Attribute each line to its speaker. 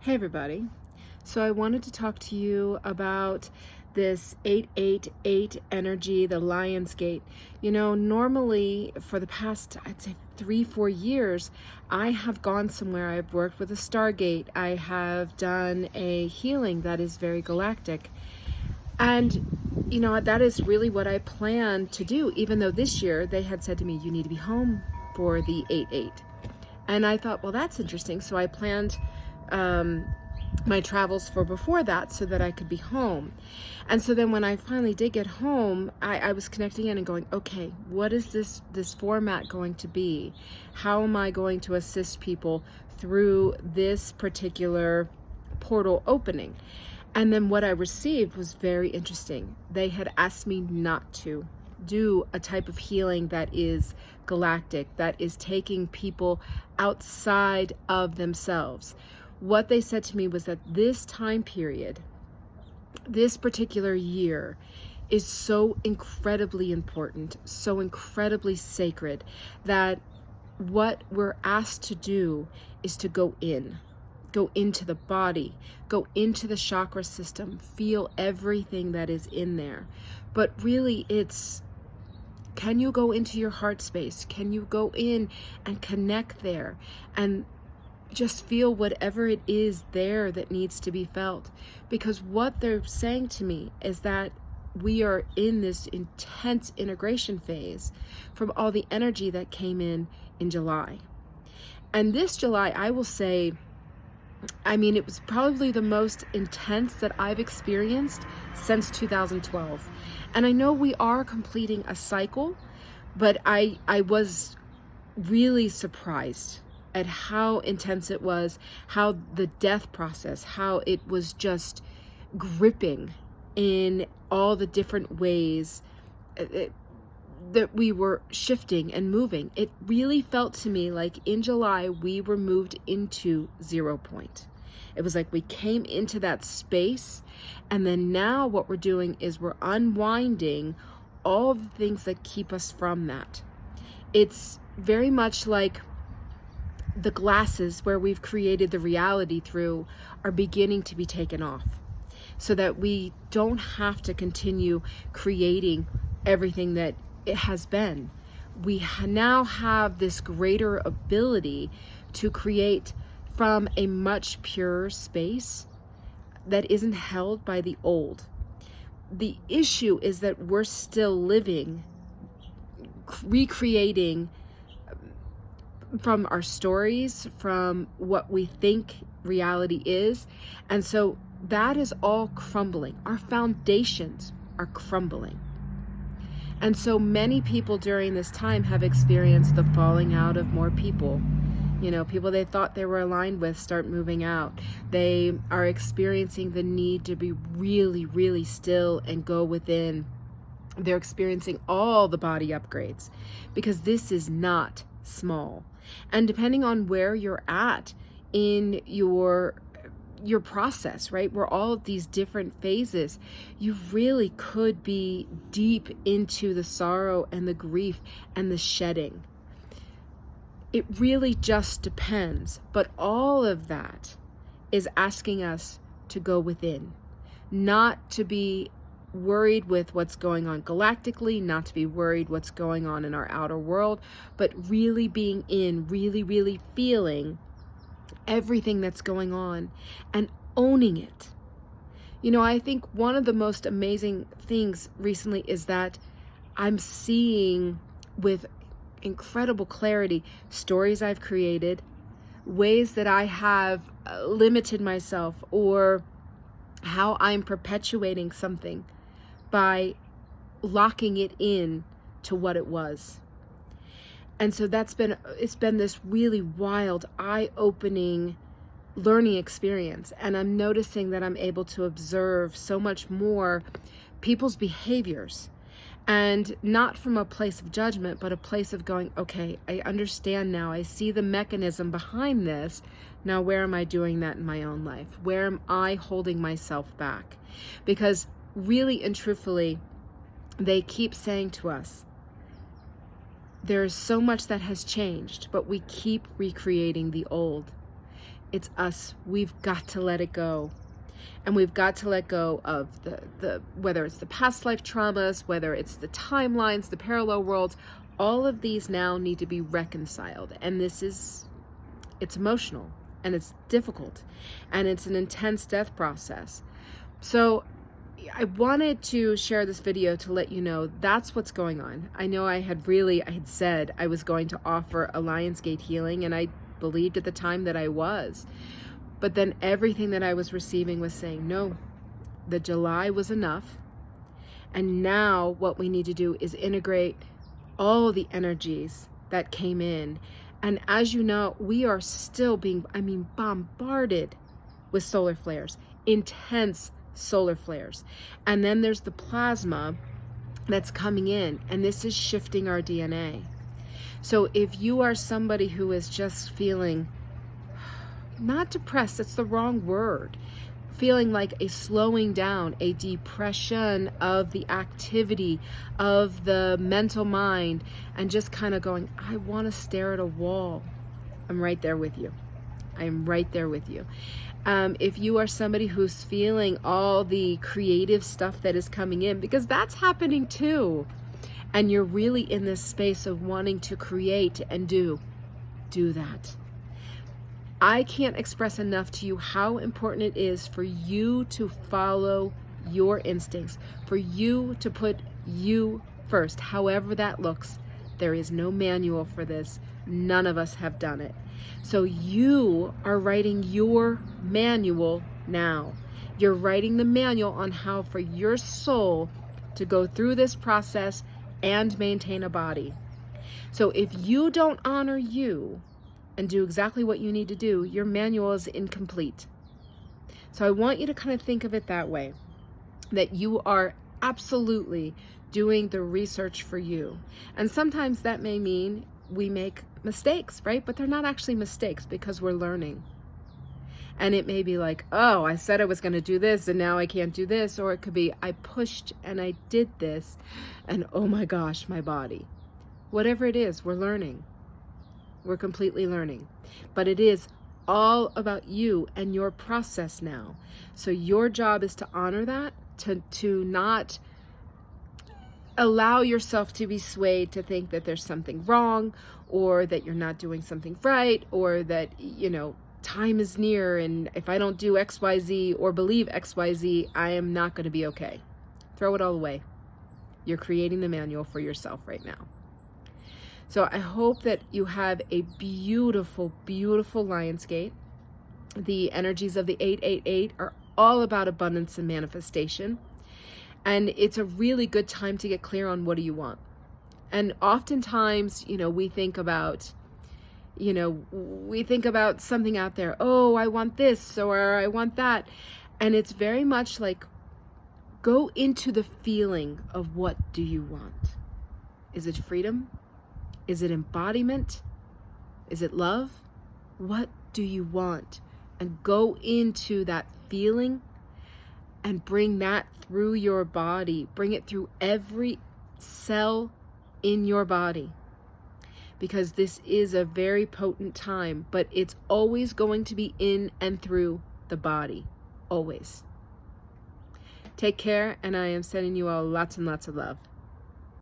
Speaker 1: Hey everybody. So I wanted to talk to you about this 888 energy, the Lion's Gate. Normally for the past, I'd say 3-4 years, I have gone somewhere. I've worked with a Stargate. I have done a healing that is very galactic. And that is really what I plan to do, even though this year they had said to me, you need to be home for the 8-8. And I thought, well, that's interesting. So I planned my travels for before that so that I could be home. And so then when I finally did get home, I was connecting in and going, okay, what is this format going to be? How am I going to assist people through this particular portal opening? And then what I received was very interesting. They had asked me not to do a type of healing that is galactic, that is taking people outside of themselves. What they said to me was that this time period, this particular year, is so incredibly important, so incredibly sacred, that what we're asked to do is to go into the body, go into the chakra system, feel everything that is in there. But really it's, can you go into your heart space? Can you go in and connect there and just feel whatever it is there that needs to be felt? Because what they're saying to me is that we are in this intense integration phase from all the energy that came in July. And this July, I will say, it was probably the most intense that I've experienced since 2012. And I know we are completing a cycle, but I was really surprised at how intense it was, how the death process, how it was just gripping in all the different ways that we were shifting and moving. It really felt to me like in July, we were moved into 0 point. It was like we came into that space, and then now what we're doing is we're unwinding all the things that keep us from that. It's very much like the glasses where we've created the reality through are beginning to be taken off, so that we don't have to continue creating everything that it has been. We now have this greater ability to create from a much purer space that isn't held by the old. The issue is that we're still living, recreating from our stories, from what we think reality is. And so that is all crumbling. Our foundations are crumbling. And so many people during this time have experienced the falling out of more people. People they thought they were aligned with start moving out. They are experiencing the need to be really, really still and go within. They're experiencing all the body upgrades, because this is not small. And depending on where you're at in your process, right? We're all at these different phases. You really could be deep into the sorrow and the grief and the shedding. It really just depends. But all of that is asking us to go within, not to be worried with what's going on galactically, not to be worried what's going on in our outer world, but really being in, really, really feeling everything that's going on and owning it. I think one of the most amazing things recently is that I'm seeing with incredible clarity stories I've created, ways that I have limited myself, or how I'm perpetuating something by locking it in to what it was. And so it's been this really wild, eye-opening learning experience. And I'm noticing that I'm able to observe so much more people's behaviors, and not from a place of judgment, but a place of going, okay, I understand now. I see the mechanism behind this. Now, where am I doing that in my own life? Where am I holding myself back? Because really and truthfully, they keep saying to us, there's so much that has changed, but we keep recreating the old. It's us. We've got to let it go. And we've got to let go of the whether it's the past life traumas, whether it's the timelines, the parallel worlds, all of these now need to be reconciled. And it's emotional and it's difficult and it's an intense death process. So I wanted to share this video to let you know that's what's going on. I know I had said I was going to offer a Lionsgate healing, and I believed at the time that I was. But then everything that I was receiving was saying, no, the July was enough. And now what we need to do is integrate all the energies that came in. And as you know, we are still being, bombarded with solar flares, intense solar flares. And then there's the plasma that's coming in, and this is shifting our DNA. So if you are somebody who is just feeling not depressed, that's the wrong word, feeling like a slowing down, a depression of the activity of the mental mind, and just kind of going, I want to stare at a wall, I'm right there with you. I am right there with you. If you are somebody who's feeling all the creative stuff that is coming in, because that's happening too, and you're really in this space of wanting to create and do that. I can't express enough to you how important it is for you to follow your instincts, for you to put you first, however that looks. There is no manual for this. None of us have done it. So you are writing your manual now. You're writing the manual on how for your soul to go through this process and maintain a body. So if you don't honor you and do exactly what you need to do, your manual is incomplete. So I want you to kind of think of it that way, that you are absolutely doing the research for you. And sometimes that may mean we make mistakes, right? But they're not actually mistakes because we're learning. And it may be like, oh, I said I was going to do this and now I can't do this. Or it could be, I pushed and I did this and oh my gosh, my body. Whatever it is, we're learning. We're completely learning. But it is all about you and your process now. So your job is to honor that, to not allow yourself to be swayed to think that there's something wrong, or that you're not doing something right, or that, time is near and if I don't do XYZ or believe XYZ, I am not going to be okay. Throw it all away. You're creating the manual for yourself right now. So I hope that you have a beautiful, beautiful Lionsgate. The energies of the 888 are all about abundance and manifestation. And it's a really good time to get clear on what do you want. And oftentimes, we think about something out there. Oh, I want this or I want that. And it's very much like, go into the feeling of what do you want. Is it freedom? Is it embodiment? Is it love? What do you want? And go into that feeling and bring that through your body. Bring it through every cell in your body. Because this is a very potent time, but it's always going to be in and through the body. Always. Take care, and I am sending you all lots and lots of love.